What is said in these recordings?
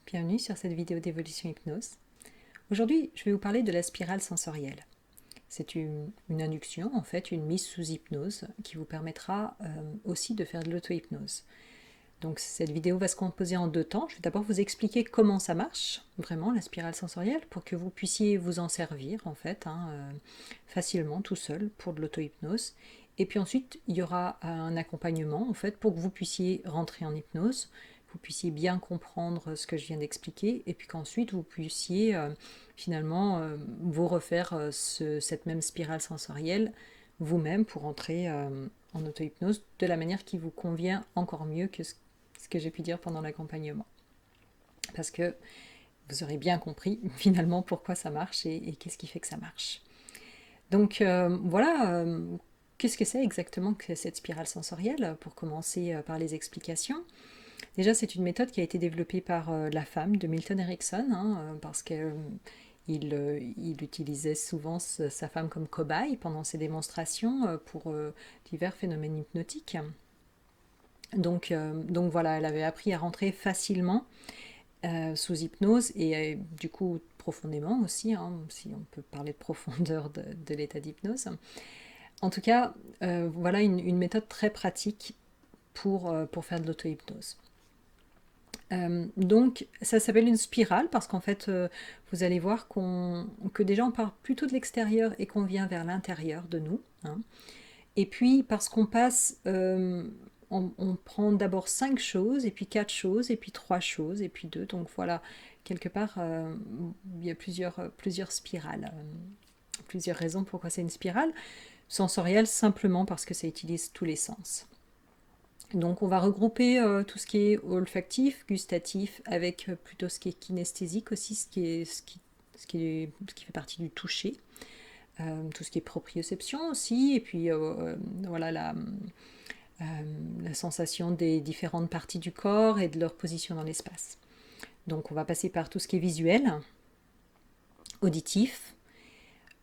bienvenue sur cette vidéo d'évolution hypnose. Aujourd'hui, je vais vous parler de la spirale sensorielle. C'est une induction, en fait, une mise sous hypnose qui vous permettra aussi de faire de l'auto-hypnose. Donc cette vidéo va se composer en deux temps. Je vais d'abord vous expliquer comment ça marche, vraiment, la spirale sensorielle, pour que vous puissiez vous en servir, en fait, facilement, tout seul, pour de l'auto-hypnose. Et puis ensuite, il y aura un accompagnement, en fait, pour que vous puissiez rentrer en hypnose, vous puissiez bien comprendre ce que je viens d'expliquer, et puis qu'ensuite, vous puissiez finalement vous refaire cette même spirale sensorielle vous-même pour entrer en auto-hypnose de la manière qui vous convient encore mieux que ce que j'ai pu dire pendant l'accompagnement. Parce que vous aurez bien compris finalement pourquoi ça marche et qu'est-ce qui fait que ça marche. Donc voilà, qu'est-ce que c'est exactement que cette spirale sensorielle? Pour commencer par les explications. Déjà, c'est une méthode qui a été développée par la femme de Milton Erickson, parce qu'il il utilisait souvent sa femme comme cobaye pendant ses démonstrations pour divers phénomènes hypnotiques. Donc voilà, elle avait appris à rentrer facilement sous hypnose et du coup profondément aussi, si on peut parler de profondeur de l'état d'hypnose. En tout cas, voilà une méthode très pratique pour faire de l'auto-hypnose. Donc ça s'appelle une spirale parce qu'en fait vous allez voir que déjà on part plutôt de l'extérieur et qu'on vient vers l'intérieur de nous. Et puis parce qu'on passe, on prend d'abord 5 choses, et puis 4 choses, et puis 3 choses, et puis 2. Donc voilà, quelque part il y a plusieurs spirales, plusieurs raisons pourquoi c'est une spirale. Sensorielle simplement parce que ça utilise tous les sens. Donc on va regrouper tout ce qui est olfactif, gustatif, avec plutôt ce qui est kinesthésique aussi, ce qui fait partie du toucher, tout ce qui est proprioception aussi, et puis voilà la sensation des différentes parties du corps et de leur position dans l'espace. Donc on va passer par tout ce qui est visuel, auditif,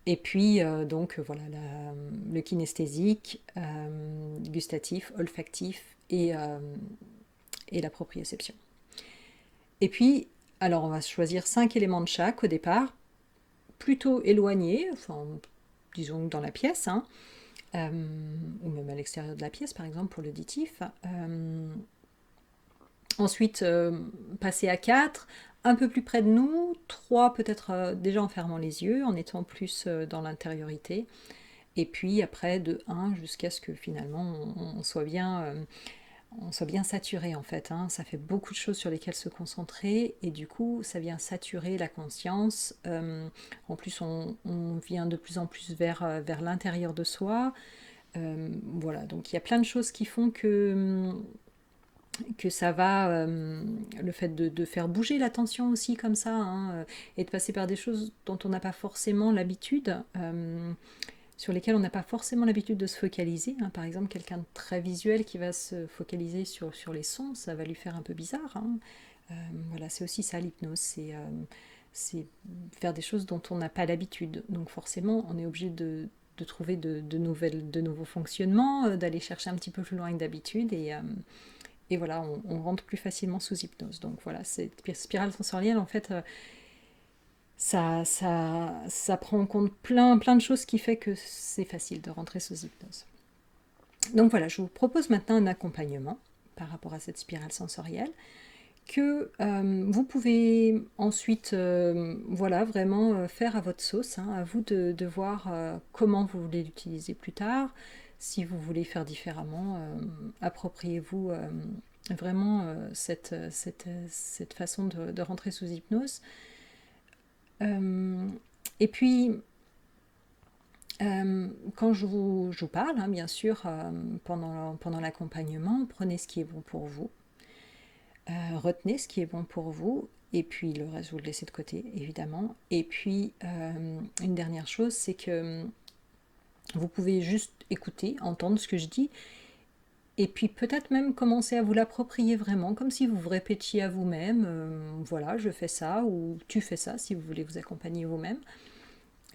et puis donc voilà le kinesthésique, gustatif, olfactif et la proprioception. Et puis, alors on va choisir 5 éléments de chaque au départ, plutôt éloignés, enfin disons dans la pièce, ou même à l'extérieur de la pièce par exemple pour l'auditif. Ensuite, passer à 4, un peu plus près de nous, 3 peut-être déjà en fermant les yeux, en étant plus dans l'intériorité, et puis après de 1 jusqu'à ce que finalement on soit bien saturé en fait. Ça fait beaucoup de choses sur lesquelles se concentrer et du coup ça vient saturer la conscience. En plus on vient de plus en plus vers l'intérieur de soi. Voilà, donc il y a plein de choses qui font que ça va, le fait de faire bouger l'attention aussi comme ça, et de passer par des choses dont on n'a pas forcément l'habitude, sur lesquelles on n'a pas forcément l'habitude de se focaliser. Par exemple, quelqu'un de très visuel qui va se focaliser sur les sons, ça va lui faire un peu bizarre. Voilà, c'est aussi ça l'hypnose, c'est faire des choses dont on n'a pas l'habitude. Donc forcément, on est obligé de trouver de nouveaux fonctionnements, d'aller chercher un petit peu plus loin que d'habitude et voilà, on rentre plus facilement sous hypnose. Donc voilà, cette spirale sensorielle, en fait, ça prend en compte plein de choses qui fait que c'est facile de rentrer sous hypnose. Donc voilà, je vous propose maintenant un accompagnement par rapport à cette spirale sensorielle que vous pouvez ensuite voilà, vraiment faire à votre sauce, à vous de voir comment vous voulez l'utiliser plus tard, si vous voulez faire différemment, appropriez-vous vraiment cette façon de rentrer sous hypnose. Et puis, quand je vous parle, bien sûr, pendant l'accompagnement, prenez ce qui est bon pour vous, retenez ce qui est bon pour vous, et puis le reste, vous le laissez de côté, évidemment. Et puis, une dernière chose, c'est que vous pouvez juste écouter, entendre ce que je dis, et puis peut-être même commencer à vous l'approprier vraiment, comme si vous vous répétiez à vous-même, voilà, je fais ça, ou tu fais ça, si vous voulez vous accompagner vous-même.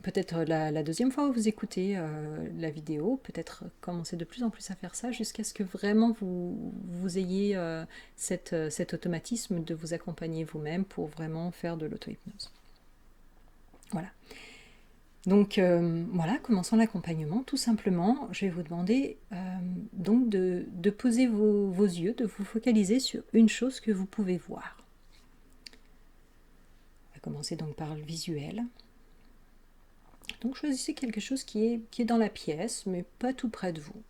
peut-être la deuxième fois où vous écoutez la vidéo, peut-être commencer de plus en plus à faire ça jusqu'à ce que vraiment vous ayez cet automatisme de vous accompagner vous-même pour vraiment faire de l'auto-hypnose. Voilà. Donc voilà, commençons l'accompagnement. Tout simplement, je vais vous demander donc de poser vos yeux, de vous focaliser sur une chose que vous pouvez voir. On va commencer donc par le visuel. Donc choisissez quelque chose qui est dans la pièce, mais pas tout près de vous.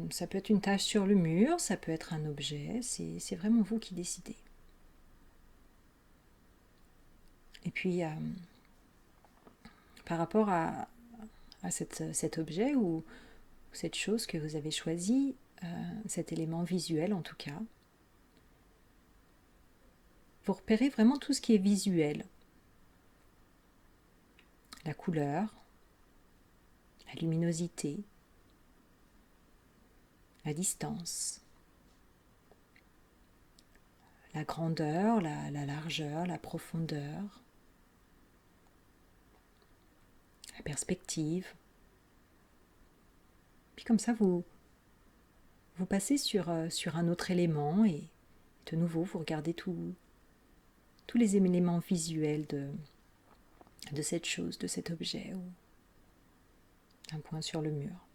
Ça peut être une tache sur le mur, ça peut être un objet, c'est vraiment vous qui décidez. Et puis, par rapport à cet objet ou cette chose que vous avez choisi, cet élément visuel en tout cas, vous repérez vraiment tout ce qui est visuel. La couleur, la luminosité, la distance, la grandeur, la largeur, la profondeur, la perspective. Puis comme ça, vous passez sur un autre élément et de nouveau, vous regardez tous les éléments visuels de cette chose, de cet objet ou un point sur le mur.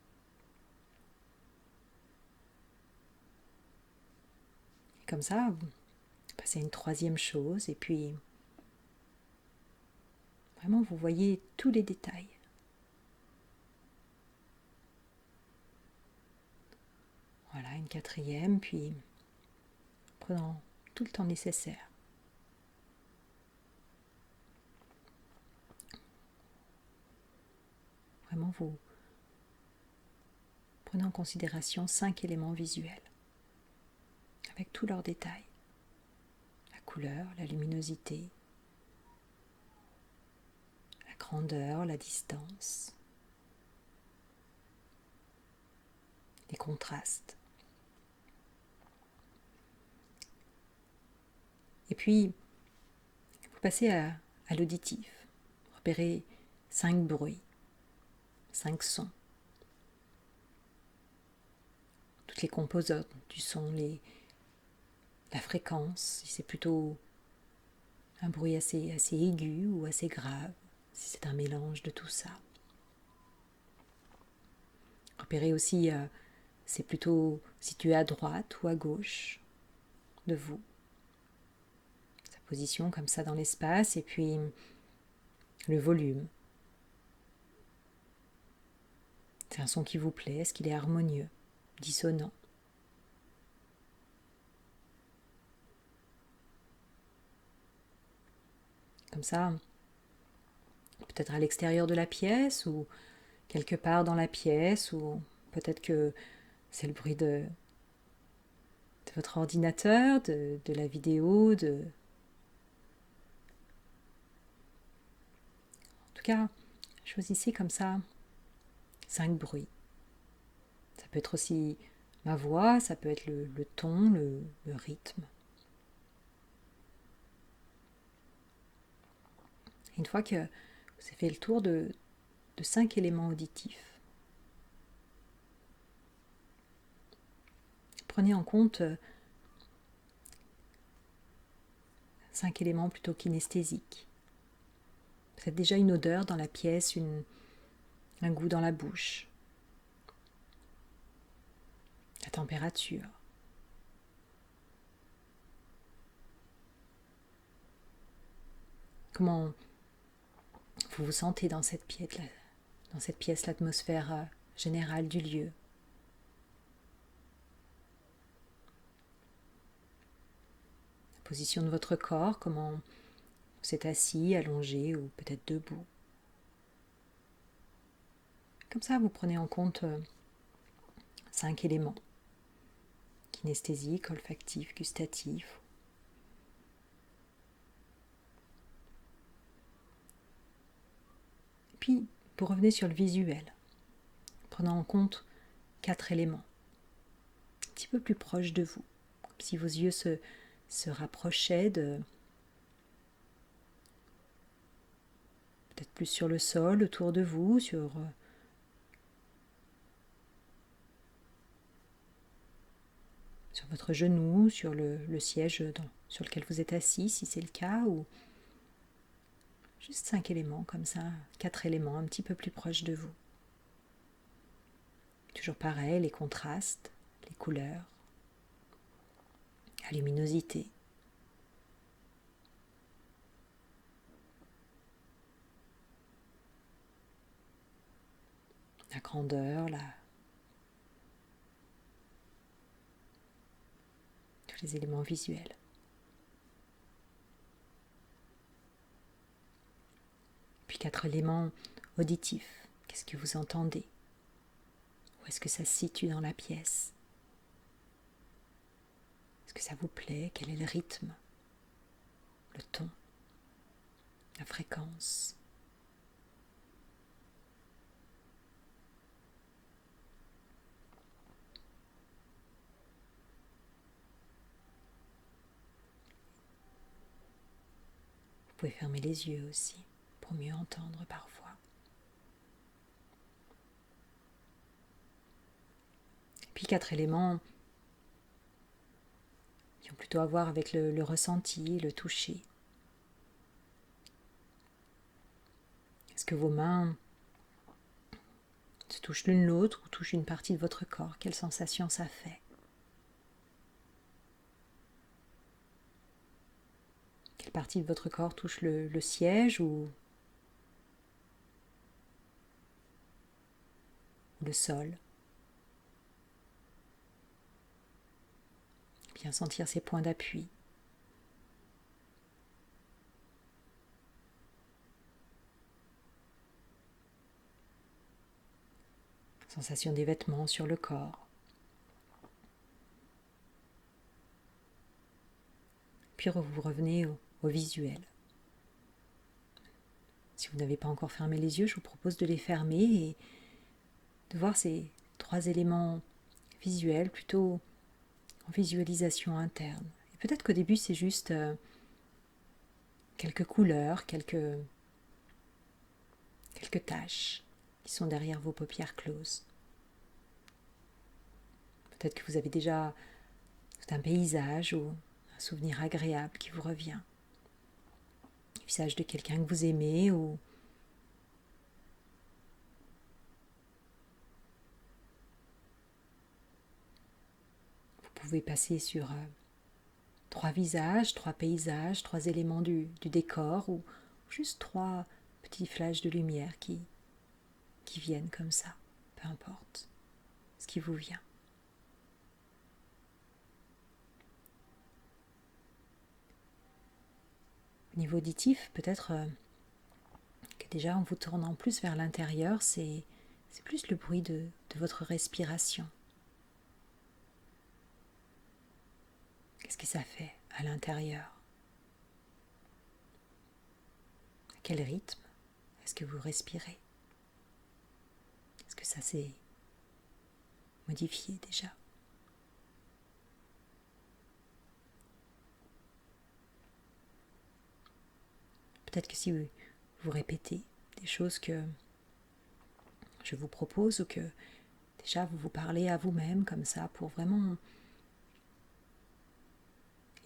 Et comme ça, vous passez à une troisième chose et puis vraiment vous voyez tous les détails. Voilà, une quatrième, puis prenant tout le temps nécessaire. Vraiment, vous prenez en considération 5 éléments visuels, avec tous leurs détails. La couleur, la luminosité, la grandeur, la distance, les contrastes. Et puis, vous passez à l'auditif. Repérez 5 bruits, 5 sons. Toutes les composantes du son, la fréquence, si c'est plutôt un bruit assez aigu ou assez grave, si c'est un mélange de tout ça. Repérez aussi, c'est plutôt situé à droite ou à gauche de vous. Sa position comme ça dans l'espace et puis le volume. C'est un son qui vous plaît, est-ce qu'il est harmonieux, dissonant? Comme ça, peut-être à l'extérieur de la pièce ou quelque part dans la pièce ou peut-être que c'est le bruit de votre ordinateur, de la vidéo, En tout cas, choisissez comme ça 5 bruits. Ça peut être aussi ma voix, ça peut être le ton, le rythme. Une fois que vous avez fait le tour de 5 éléments auditifs, prenez en compte 5 éléments plutôt kinesthésiques. Peut-être déjà une odeur dans la pièce, un goût dans la bouche, la température. Comment vous vous sentez dans cette pièce, l'atmosphère générale du lieu. La position de votre corps, comment vous êtes assis, allongé ou peut-être debout. Comme ça, vous prenez en compte 5 éléments. Kinesthésique, olfactif, gustatif. Puis, vous revenez sur le visuel, prenant en compte 4 éléments, un petit peu plus proches de vous, comme si vos yeux se rapprochaient peut-être plus sur le sol autour de vous, sur votre genou, sur le siège sur lequel vous êtes assis, si c'est le cas, ou juste 5 éléments comme ça, 4 éléments un petit peu plus proches de vous. Toujours pareil, les contrastes, les couleurs, la luminosité. La grandeur, tous les éléments visuels. Puis 4 éléments auditifs. Qu'est-ce que vous entendez? Où est-ce que ça se situe dans la pièce? Est-ce que ça vous plaît? Quel est le rythme? Le ton? La fréquence? Vous pouvez fermer les yeux aussi pour mieux entendre parfois. Puis 4 éléments qui ont plutôt à voir avec le ressenti, le toucher. Est-ce que vos mains se touchent l'une l'autre ou touchent une partie de votre corps? Quelle sensation ça fait? Quelle partie de votre corps touche le siège ou le sol? Bien sentir ces points d'appui. Sensation des vêtements sur le corps. Puis vous revenez au visuel. Si vous n'avez pas encore fermé les yeux, je vous propose de les fermer et de voir ces 3 éléments visuels plutôt en visualisation interne. Et peut-être qu'au début, c'est juste quelques couleurs, quelques taches qui sont derrière vos paupières closes. Peut-être que vous avez déjà tout un paysage ou un souvenir agréable qui vous revient. Le visage de quelqu'un que vous aimez ou vous pouvez passer sur 3 visages, 3 paysages, 3 éléments du décor ou juste 3 petits flashs de lumière qui viennent comme ça, peu importe ce qui vous vient. Au niveau auditif, peut-être que déjà en vous tournant plus vers l'intérieur, c'est plus le bruit de votre respiration. Qu'est-ce que ça fait à l'intérieur? À quel rythme est-ce que vous respirez? Est-ce que ça s'est modifié déjà? Peut-être que si vous répétez des choses que je vous propose ou que déjà vous vous parlez à vous-même comme ça pour vraiment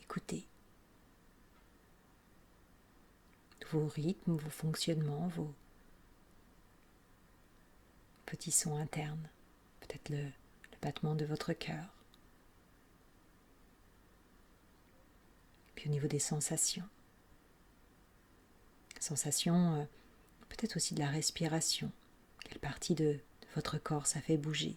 écouter vos rythmes, vos fonctionnements, vos petits sons internes, peut-être le battement de votre cœur. Puis au niveau des sensations, peut-être aussi de la respiration, quelle partie de votre corps ça fait bouger.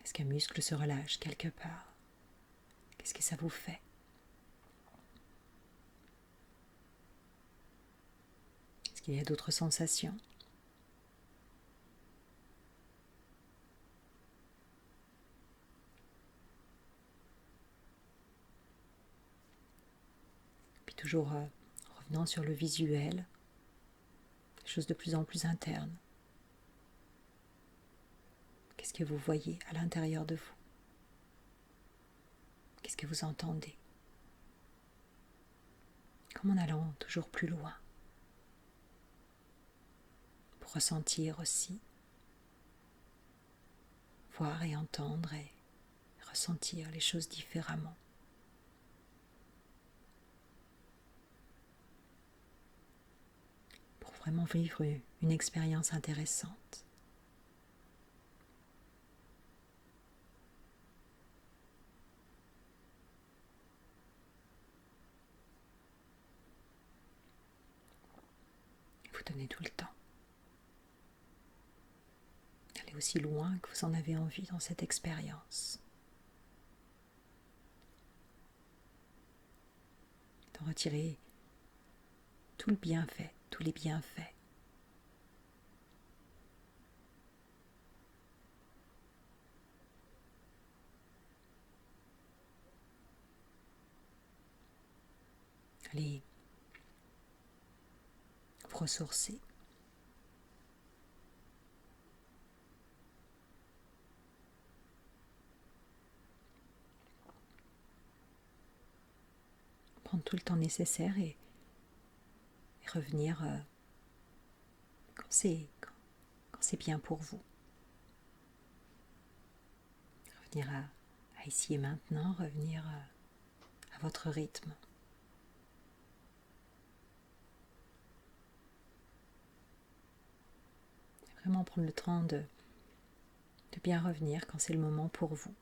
Est-ce qu'un muscle se relâche quelque part? Qu'est-ce que ça vous fait? Est-ce qu'il y a d'autres sensations? Puis toujours revenant sur le visuel, quelque chose de plus en plus interne. Qu'est-ce que vous voyez à l'intérieur de vous? Qu'est-ce que vous entendez? Comme en allant toujours plus loin, pour ressentir aussi, voir et entendre et ressentir les choses différemment. Pour vraiment vivre une expérience intéressante. Vous donnez tout le temps d'aller aussi loin que vous en avez envie dans cette expérience. De retirer tout le bienfait, tous les bienfaits. Allez vous ressourcer. Prendre tout le temps nécessaire et revenir quand c'est bien pour vous. Revenir à ici et maintenant, revenir à votre rythme. Vraiment prendre le temps de bien revenir quand c'est le moment pour vous.